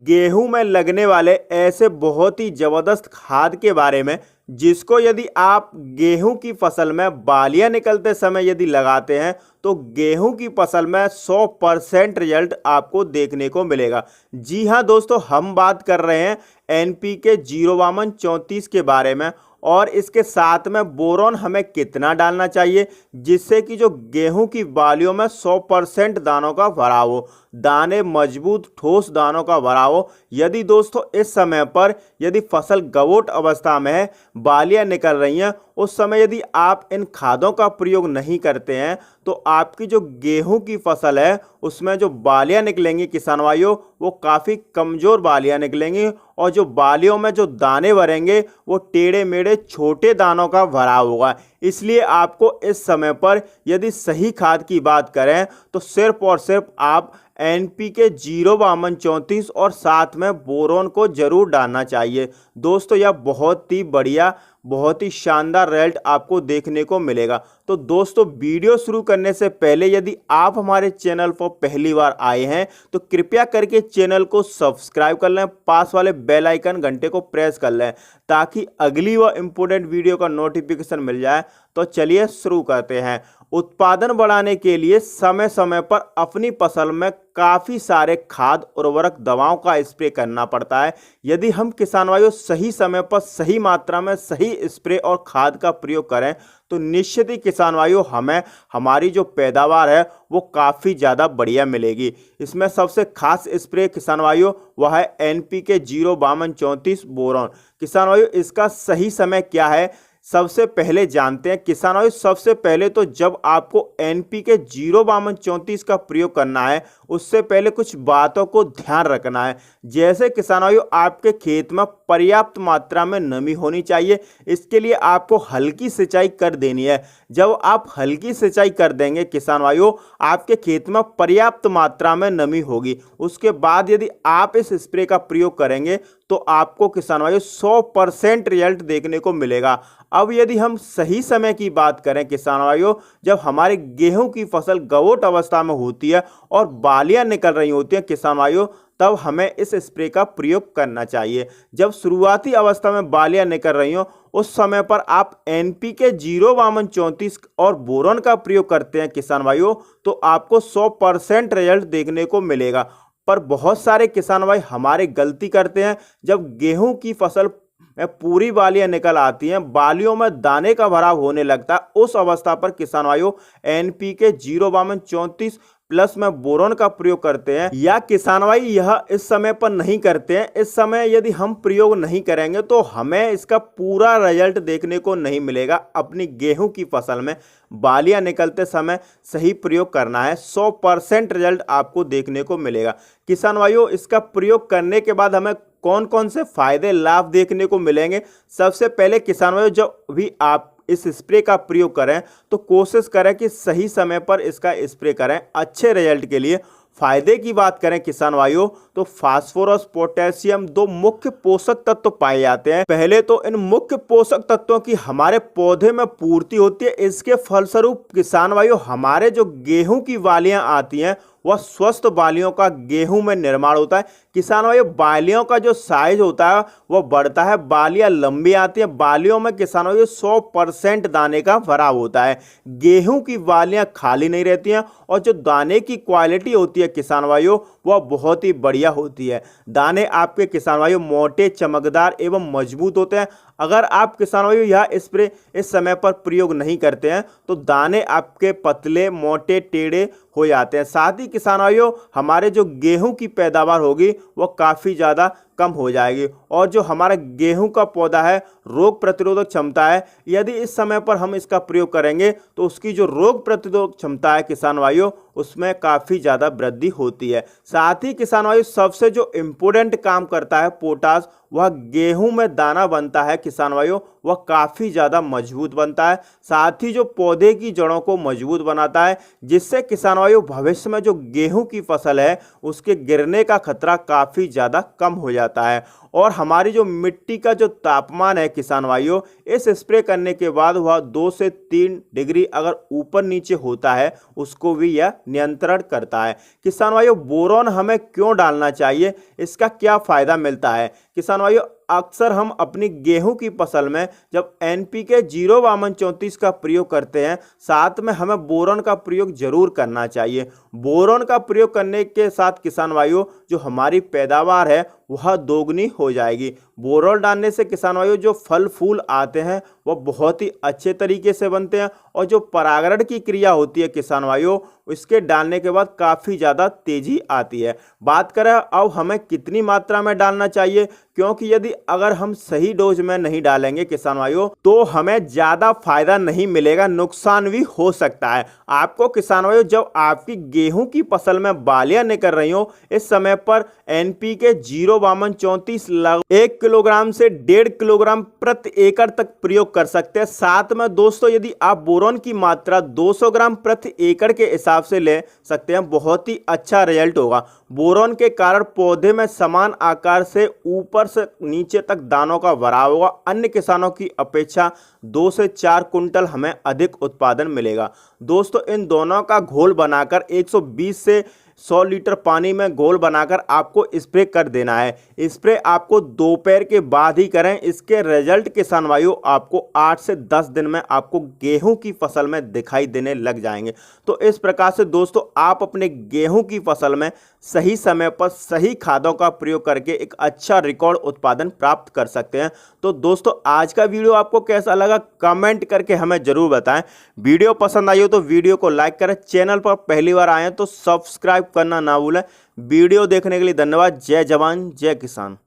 गेहूं में लगने वाले ऐसे बहुत ही जबरदस्त खाद के बारे में जिसको यदि आप गेहूं की फसल में बालियां निकलते समय यदि लगाते हैं तो गेहूं की फसल में 100% रिजल्ट आपको देखने को मिलेगा। जी हां दोस्तों, हम बात कर रहे हैं एनपीके 05234 के बारे में और इसके साथ में बोरॉन हमें कितना डालना चाहिए जिससे कि जो गेहूं की बालियों में 100% दानों का भराव हो, दाने मजबूत ठोस दानों का भराव हो। यदि दोस्तों इस समय पर यदि फसल गवोट अवस्था में है, बालियां निकल रही हैं, उस समय यदि आप इन खादों का प्रयोग नहीं करते हैं तो आपकी जो गेहूं की फसल है उसमें जो बालियां निकलेंगी किसान भाइयों, वो काफ़ी कमज़ोर बालियां निकलेंगी और जो बालियों में जो दाने भरेंगे वो टेढ़े मेढ़े छोटे दानों का भराव होगा। इसलिए आपको इस समय पर यदि सही खाद की बात करें तो सिर्फ और सिर्फ आप एनपीके 05234 और साथ में बोरॉन को जरूर डालना चाहिए। दोस्तों यह बहुत ही बढ़िया, बहुत ही शानदार रिजल्ट आपको देखने को मिलेगा। तो दोस्तों वीडियो शुरू करने से पहले यदि आप हमारे चैनल पर पहली बार आए हैं तो कृपया करके चैनल को सब्सक्राइब कर लें, पास वाले बेल आइकन घंटे को प्रेस कर लें ताकि अगली व इम्पोर्टेंट वीडियो का नोटिफिकेशन मिल जाए। तो चलिए शुरू करते हैं। उत्पादन बढ़ाने के लिए समय समय पर अपनी फसल में काफ़ी सारे खाद उर्वरक दवाओं का स्प्रे करना पड़ता है। यदि हम किसान भाइयों सही समय पर सही मात्रा में सही स्प्रे और खाद का प्रयोग करें तो निश्चित ही किसान भाइयों हमें हमारी जो पैदावार है वो काफ़ी ज़्यादा बढ़िया मिलेगी। इसमें सबसे खास स्प्रे किसान भाइयों वह है एनपीके 05234 बोरॉन। किसान भाइयों इसका सही समय क्या है सबसे पहले जानते हैं। किसान भाइयों सबसे पहले तो जब आपको एनपीके 05234 का प्रयोग करना है उससे पहले कुछ बातों को ध्यान रखना है। जैसे किसान भाइयों आपके खेत में पर्याप्त मात्रा में नमी होनी चाहिए, इसके लिए आपको हल्की सिंचाई कर देनी है। जब आप हल्की सिंचाई कर देंगे किसान भाइयों आपके खेत में पर्याप्त मात्रा में नमी होगी, उसके बाद यदि आप इस स्प्रे का प्रयोग करेंगे तो आपको किसान भाइयों 100% रिजल्ट देखने को मिलेगा। अब यदि हम सही समय की बात करें किसान भाइयों, जब हमारे गेहूं की फसल गवोट अवस्था में होती है और बालियां निकल रही होती हैं किसान भाइयों, तब हमें इस स्प्रे का प्रयोग करना चाहिए। जब शुरुआती अवस्था में बालियां निकल रही हो उस समय पर आप एनपीके 05234 और बोरॉन का प्रयोग करते हैं किसान भाइयों तो आपको 100% रिजल्ट देखने को मिलेगा। पर बहुत सारे किसान भाई हमारे गलती करते हैं, जब गेहूं की फसल में पूरी बालियां निकल आती हैं, बालियों में दाने का भराव होने लगता है, उस अवस्था पर किसान भाइयों एनपीके 05234 प्लस में बोरॉन का प्रयोग करते हैं। या किसान भाई यह इस समय पर नहीं करते हैं, इस समय यदि हम प्रयोग नहीं करेंगे तो हमें इसका पूरा रिजल्ट देखने को नहीं मिलेगा। अपनी गेहूं की फसल में बालियां निकलते समय सही प्रयोग करना है, 100% रिजल्ट आपको देखने को मिलेगा। किसान भाइयों इसका प्रयोग करने के बाद हमें कौन कौन से फायदे लाभ देखने को मिलेंगे। सबसे पहले किसान भाइयों जब भी आप इस स्प्रे का प्रयोग करें तो कोशिश करें कि सही समय पर इसका स्प्रे करें अच्छे रिजल्ट के लिए। फायदे की बात करें किसान भाइयों तो फास्फोरस पोटेशियम दो मुख्य पोषक तत्व पाए जाते हैं। पहले तो इन मुख्य पोषक तत्वों की हमारे पौधे में पूर्ति होती है। इसके फलस्वरूप किसान भाइयों हमारे जो गेहूं की बालियां आती हैं वह स्वस्थ बालियों का गेहूं में निर्माण होता है। किसान भाइयों बालियों का जो साइज होता है वह बढ़ता है, बालियां लंबी आती हैं। बालियों में किसान भाइयों 100% दाने का भराव होता है। गेहूं की बालियां खाली नहीं रहती हैं और जो दाने की क्वालिटी होती है किसान भाइयों वह बहुत ही बढ़िया होती है। दाने आपके किसान भाइयों मोटे, चमकदार एवं मजबूत होते हैं। अगर आप किसान भाइयों यह स्प्रे इस समय पर प्रयोग नहीं करते हैं तो दाने आपके पतले, मोटे, टेढ़े हो जाते हैं। साथ ही किसान भाइयों हमारे जो गेहूं की पैदावार होगी वह काफ़ी ज़्यादा कम हो जाएगी और जो हमारा गेहूं का पौधा है रोग प्रतिरोधक क्षमता है, यदि इस समय पर हम इसका प्रयोग करेंगे तो उसकी जो रोग प्रतिरोधक क्षमता है किसान भाइयों उसमें काफ़ी ज़्यादा वृद्धि होती है। साथ ही किसान भाइयों सबसे जो इम्पोर्टेंट काम करता है पोटाश, वह गेहूं में दाना बनता है किसान भाइयों वह काफ़ी ज़्यादा मजबूत बनता है। साथ ही जो पौधे की जड़ों को मजबूत बनाता है जिससे किसान भाइयों भविष्य में जो गेहूं की फसल है उसके गिरने का खतरा काफ़ी ज़्यादा कम हो जाता है। जाता है। और हमारी जो मिट्टी का जो तापमान है किसान भाइयों, इस स्प्रे करने के बाद वह 2 से 3 डिग्री अगर ऊपर नीचे होता है उसको भी यह नियंत्रण करता है। किसान भाइयों, बोरॉन हमें क्यों डालना चाहिए, इसका क्या फायदा मिलता है? किसान भाइयों, अक्सर हम अपनी गेहूं की फसल में जब NPK 05234 का प्रयोग करते हैं, साथ में हमें बोरॉन का प्रयोग जरूर करना चाहिए। बोरॉन का प्रयोग करने के साथ किसान भाइयों जो हमारी पैदावार है वह दोगुनी हो जाएगी। बोरॉन डालने से किसान भाइयों जो फल फूल आते हैं वह बहुत ही अच्छे तरीके से बनते हैं, और जो परागण की क्रिया होती है किसान भाइयों, इसके डालने के बाद काफ़ी ज़्यादा तेजी आती है। बात करें अब हमें कितनी मात्रा में डालना चाहिए, क्योंकि यदि अगर हम सही डोज में नहीं डालेंगे किसान भाइयों तो हमें ज़्यादा फायदा नहीं मिलेगा, नुकसान भी हो सकता है आपको। किसान भाइयों, जब आपकी गेहूं की फसल में बालियां निकल रही हो, इस समय पर NPK 05234 लगभग 1 किलोग्राम से 1.5 किलोग्राम प्रति एकड़ तक प्रयोग कर सकते हैं। साथ में दोस्तों यदि आप बोरॉन की मात्रा 200 ग्राम प्रति एकड़ के हिसाब से ले सकते हैं, बहुत ही अच्छा रिजल्ट होगा। बोरॉन के कारण पौधे में समान आकार से ऊपर से नीचे तक दानों का भराव होगा। अन्य किसानों की अपेक्षा 2 से 4 कुंटल हमें अधिक उत्पादन मिलेगा। दोस्तों, इन दोनों का घोल बनाकर 120 से 100 लीटर पानी में घोल बनाकर आपको स्प्रे कर देना है। स्प्रे आपको दोपहर के बाद ही करें। इसके रिजल्ट किसान भाइयों आपको 8 से 10 दिन में आपको गेहूं की फसल में दिखाई देने लग जाएंगे। तो इस प्रकार से दोस्तों आप अपने गेहूं की फसल में सही समय पर सही खादों का प्रयोग करके एक अच्छा रिकॉर्ड उत्पादन प्राप्त कर सकते हैं। तो दोस्तों आज का वीडियो आपको कैसा लगा कमेंट करके हमें जरूर बताएं। वीडियो पसंद आई हो तो वीडियो को लाइक करें, चैनल पर पहली बार आए हैं तो सब्सक्राइब करना ना भूलें। वीडियो देखने के लिए धन्यवाद। जय जवान जय किसान।